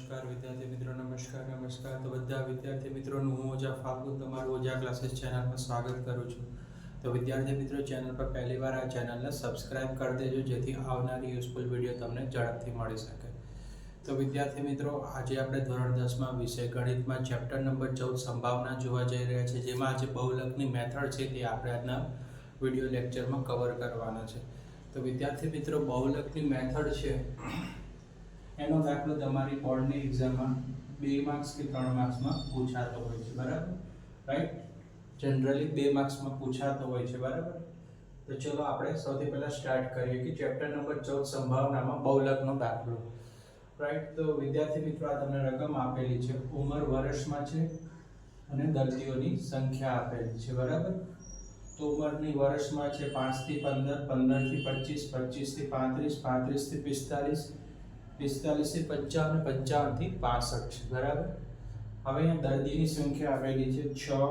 નમસ્કાર વિદ્યાર્થી મિત્રો, નમસ્કાર. તો બધા વિદ્યાર્થી મિત્રોનું હું ઓજા ફાલ્ગુન તમારું ઓજા ક્લાસીસ ચેનલ પર સ્વાગત કરું છું. તો વિદ્યાર્થી મિત્રો, ચેનલ પર પહેલીવાર આ ચેનલને સબસ્ક્રાઇબ કરી દેજો, જેથી આવનારી યુઝફુલ વિડીયો તમને ઝડપથી મળી શકે. તો વિદ્યાર્થી મિત્રો, આજે આપણે ધોરણ 10માં વિષય ગણિતમાં ચેપ્ટર નંબર 14 સંભાવના જોવા જઈ રહ્યા છે, જેમાં આજે બહુલકની મેથડ છે તે આપણે આજના વિડીયો લેક્ચરમાં કવર કરવાના છે. તો વિદ્યાર્થી મિત્રો, બહુલકની મેથડ છે એનો દાખલો તમારી બોર્ડની એક્ઝામમાં 2 માર્ક્સ કે 3 માર્ક્સમાં પૂછાતો હોય છે, બરાબર? રાઈટ, જનરલી 2 માર્ક્સમાં પૂછાતો હોય છે, બરાબર? તો ચલો આપણે સૌથી પહેલા સ્ટાર્ટ કરીએ કે ચેપ્ટર નંબર 14 સંભાવનામાં બહુલકનો દાખલો. રાઈટ, તો વિદ્યાર્થી મિત્રો, આ તમને રકમ આપેલી છે, ઉંમર વર્ષમાં છે અને દર્દીઓની સંખ્યા આપેલી છે, બરાબર? તો ઉંમરની વર્ષમાં છે 5 થી 15, 15 થી 25, 25 થી 35, 35 થી 45, 45 થી 55 અને 55 થી 65 છે, બરાબર? હવે અહીંયા દર્દીની સંખ્યા આપેલી છે 6,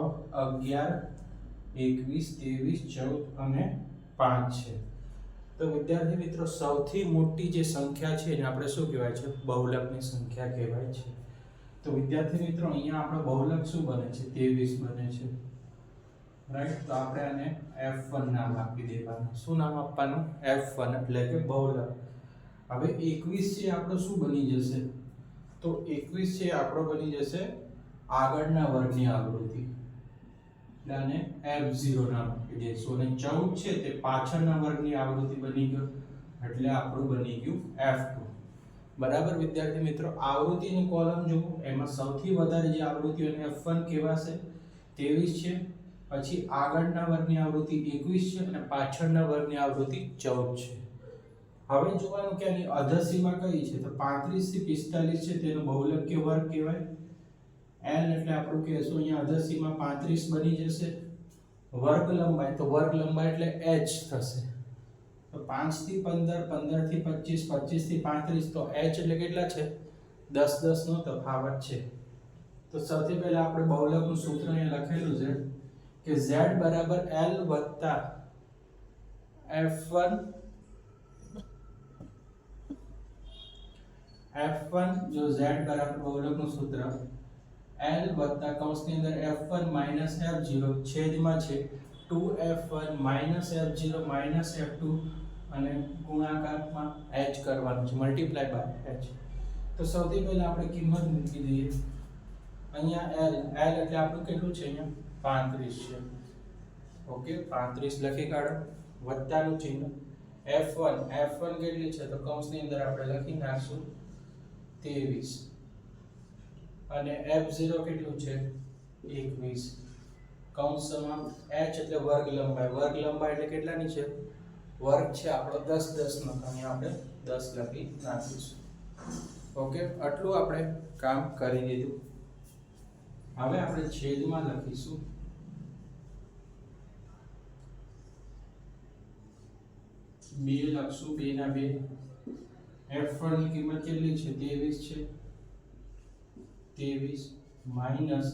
11, 21, 23, 14 અને 5 છે. તો વિદ્યાર્થી મિત્રો, સૌથી મોટી જે સંખ્યા છે એને આપણે શું કહેવાય છે? બહુલકની સંખ્યા કહેવાય છે. તો વિદ્યાર્થી મિત્રો, અહીંયા આપણો બહુલક શું બને છે? 23 બને છે. રાઈટ, તો આપણે આને F1 નામ આપી દેવાનું. શું નામ આપવાનું? F1 એટલે કે બહુલક. હવે 21 છે આપણો શું બની જશે? તો 21 છે આપણો બની જશે આગળના વર્ગની આવૃત્તિ, એટલે આને F0 નામ આપી દઈશું. અને 14 છે તે પાછળના વર્ગની આવૃત્તિ બની ગયો, એટલે આપણું બની ગયું F2. બરાબર વિદ્યાર્થી મિત્રો, આવૃત્તિની કોલમ જુઓ, એમાં સૌથી વધારે જે આવૃત્તિઓને F1 કહેવાશે 23 છે, પછી આગળના વર્ગની આવૃત્તિ 21 છે અને પાછળના વર્ગની આવૃત્તિ 14 છે. હવે જોવાનું કે આની અધસીમા કઈ છે? તો 35 થી 45 છે, તેનો બહુલકીય વર્ગ કહેવાય. L એટલે આપણું કહેશું અહીંયા અધસીમા 35 બની જશે. વર્ગ લંબાઈ, તો વર્ગ લંબાઈ એટલે h થશે. તો 5 થી 15, 15 થી 25, 25 થી 35, તો h એટલે કેટલા છે? 10 10 નો તફાવત છે. તો સૌથી પહેલા આપણે બહુલકનું સૂત્ર અહીંયા લખેલું છે કે z બરાબર L વત્તા F1 જો z બરાબર બહુલકનું સૂત્ર L વત્તા કૌંસની અંદર F1 માઈનસ F0 છેદમાં છે 2F1 minus F0 minus F2 અને ગુણાકારમાં h કરવાનું છે, મલ્ટીપ્લાય બાય h. તો સૌથી પહેલા આપણે કિંમત મૂકી દઈએ. અહીંયા L એટલે આપણું કેટલું છે? અહીંયા 35 છે. ઓકે, 35 લખી કાઢો. વત્તાનું ચિહ્ન. F1 કેટલી છે? તો કૌંસની અંદર આપણે લખી નાખશું 23 અને F0 કેટલું છે? 21. કૌંસમાં h એટલે વર્ગ લંબાઈ એટલે કેટલાની છે? વર્ગ છે આપણો 10 10 નો, અહીંયા આપણે 10 લખી નાખીશું. ઓકે, આટલું આપણે કામ કરી દીધું. હવે આપણે છેદમાં લખીશું 2 લખશું, 2 ના 2. F1 ની કિંમત કેટલી છે? 23 છે. 23 માઈનસ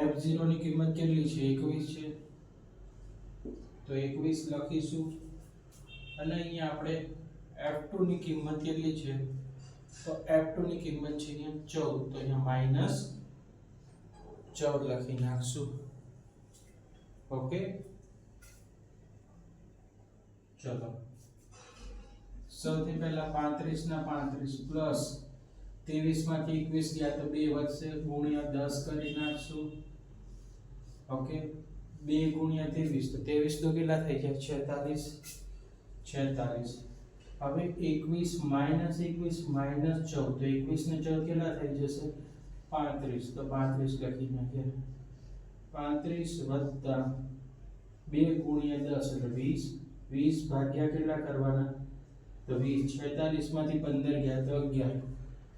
F0 ની કિંમત કેટલી છે? 21 છે. તો 21 લખીશું. અને અહીંયા આપણે F2 ની કિંમત કેટલી છે? તો F2 ની કિંમત છે અહીંયા 14, તો અહીંયા માઈનસ 14 લખી નાખશું. ઓકે, ચલો સૌથી પહેલા 35 ના 35 પ્લસ 23 માંથી 21 ગયા તો 2 વધશે, ગુણ્યા 10 કરી નાખશું. ઓકે, 2 ગુણ્યા 23, તો 23 તો કેટલા થઈ જાય? 46. હવે 21 માઈનસ 21 માઈનસ 14, તો 21 ને 14 કેટલા થઈ જશે? 35, તો 35 લખી નાખીએ. 35 વત્તા 2 ગુણ્યા 10 એટલે 20, 20 ભાગ્યા કેટલા કરવાના? તો 20. 46 માંથી 15 ગયા તો 11,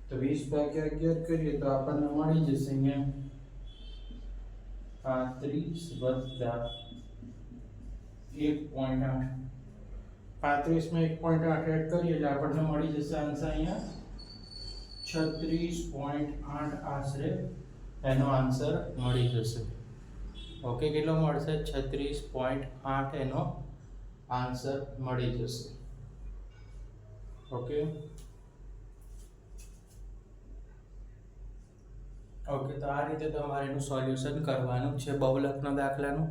તો 20 ભાગ્યા 11 કરીએ તો આપણને મળી જશે અહીંયા 35 વત્તા 1.8. 35 માં 1.8 એડ કરીએ એટલે આપણને મળી જશે આન્સર અહીંયા 36.8 આશરે એનો આન્સર મળી જશે. ઓકે, કેટલો મળશે? 36.8 એનો આન્સર મળી જશે. ઓકે, ઓકે, તો આ રીતે તમારે એનું સોલ્યુશન કરવાનું છે બહુલકના દાખલાનું.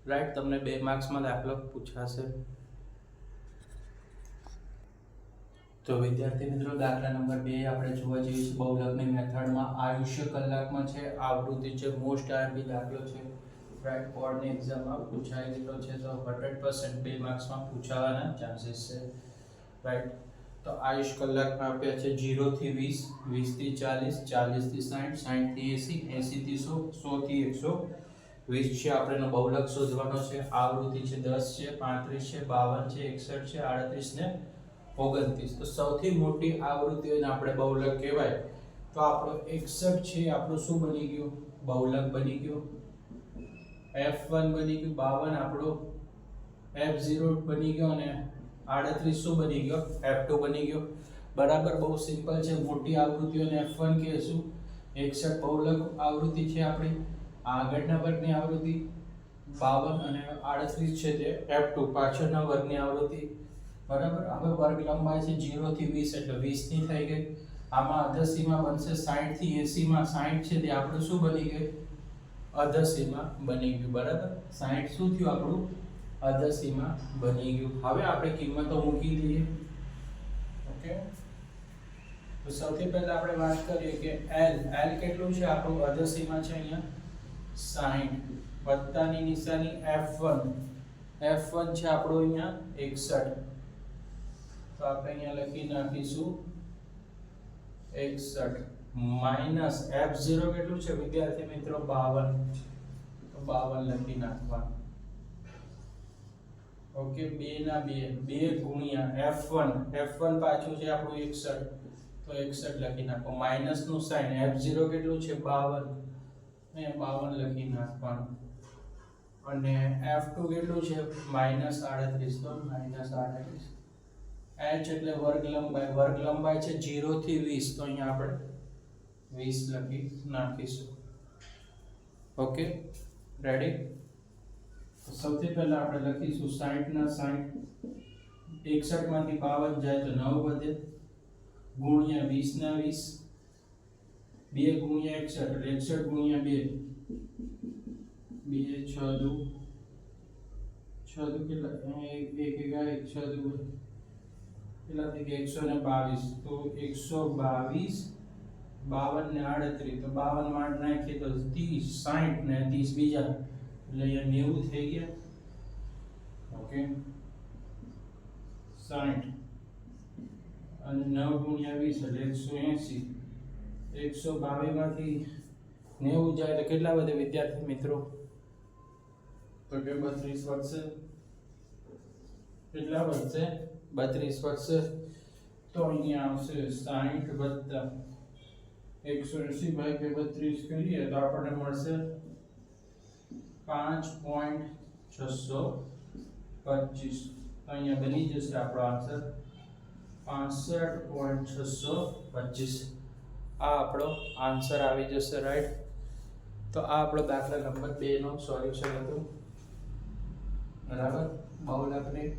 રાઈટ, તમને 2 માર્ક્સમાં દાખલો પૂછાશે. તો વિદ્યાર્થી મિત્રો, દાખલા નંબર 2 આપણે જોવા જઈએ છીએ બહુલકની મેથડમાં. આયુષ્ય કલાકમાં છે, આવૃત્તિ છે, મોસ્ટ આરબી દાખલો છે. રાઈટ, બોર્ડની એક્ઝામમાં પૂછાઈ ગયેલો છે, તો 100% 2 માર્ક્સમાં પૂછાવાના ચાન્સીસ છે. રાઈટ, તો આયુષ કલાકમાં આપ્યા છે 0 થી 20, 20 થી 40, 40 થી 60, 60 થી 80, 80 થી 100, 100 થી 120 છે. આપણે બહુલક શોધવાનો છે. આવૃત્તિ છે 10 છે, 35 છે, 52 છે, 61 છે, 38 ને 29. તો સૌથી મોટી આવૃત્તિ હોય ને આપણે બહુલક કહેવાય, તો આપણો 61 છે, આપણું શું બની ગયું? બહુલક બની ગયું. F1 બની ગયું, 52 આપણો F0 બની ગયો, અને 38 શું બની ગયો? F2 બની ગયો. બરાબર, બહુ સિમ્પલ છે. મોટી આવૃત્તિઓને F1 કહેશું. 61 બહુલક આવૃત્તિ છે આપણી. આગળના વર્ગની આવૃત્તિ 52 અને 38 છે તે F2 પાછળના વર્ગની આવૃત્તિ. બરાબર, હવે વર્ગ લંબાઈ છે 0 થી 20 એટલે 20 ની થઈ ગઈ. આમાં અધસીમા બનશે 60 થી 80 માં 60 છે તે આપણું શું બની ગયું? અધસીમા બની ગયું. બરાબર, 60 શું થયું આપણું? અધસીમા બની ગયું. હવે આપણે કિંમતો મૂકી દઈએ. ઓકે, તો સૌથી પહેલા આપણે વાત કરીએ કે L કેટલું છે આપણું? અધસીમા છે અહીંયા 60, વત્તાની નિશાની F1 છે આપણું અહીંયા 61. તો આપણે અહીંયા લખી નાખીશું 61 માઈનસ F0 કેટલું છે વિદ્યાર્થી મિત્રો? 52. તો 52 લખી નાખવાનું. ઓકે, 2 ના 2 ગુણ્યા F1 પાછું છે આપણું 61, તો 61 લખી નાખો. માઈનસ નું સાઇન, F0 કેટલું છે? 52, અહીંયા 52 લખી નાખવાનું. અને F2 કેટલું છે? માઈનસ 38, તો માઈનસ 38. h એટલે વર્ગ લંબાઈ છે 0 થી 20, તો અહીંયા આપણે 20 લખી નાખીશું. Okay, ready? તો સૌથી પહેલા આપણે લખીશું 60 ના 60, 61 માંથી 52 જાય તો 9 વધે, ગુણ્યા 20 ના 20, 2 ગુણ્યા 61 એટલે 61 ગુણ્યા 2, 2 6 દુ કેટલા? 1 1 6 દુ કેટલા થઈ ગયા? 122. તો 122, 52 ને 38, તો 52 માં 8 નાખીએ તો 30, 60 ને 30 બીજા એટલે અહીંયા 90 થઈ ગયા. ઓકે, 60 અને 9 ગુણ્યા 20 એટલે 180. 122 માંથી 90 જાય તો કેટલા વધે વિદ્યાર્થી મિત્રો? તો કે 32 વધશે. કેટલા વધશે? 32 વધશે. તો અહીંયા આવશે 60 વત્તા 180 ભાગ્યા 32 કરીએ તો આપણને મળશે 5.625. અહીંયા બની જશે આપણો આન્સર 65.625. આ આપણો આન્સર આવી જશે. રાઈટ, તો આ આપણો દાખલા નંબર 2 નો સોલ્યુશન હતું. બરાબર, બહુલકની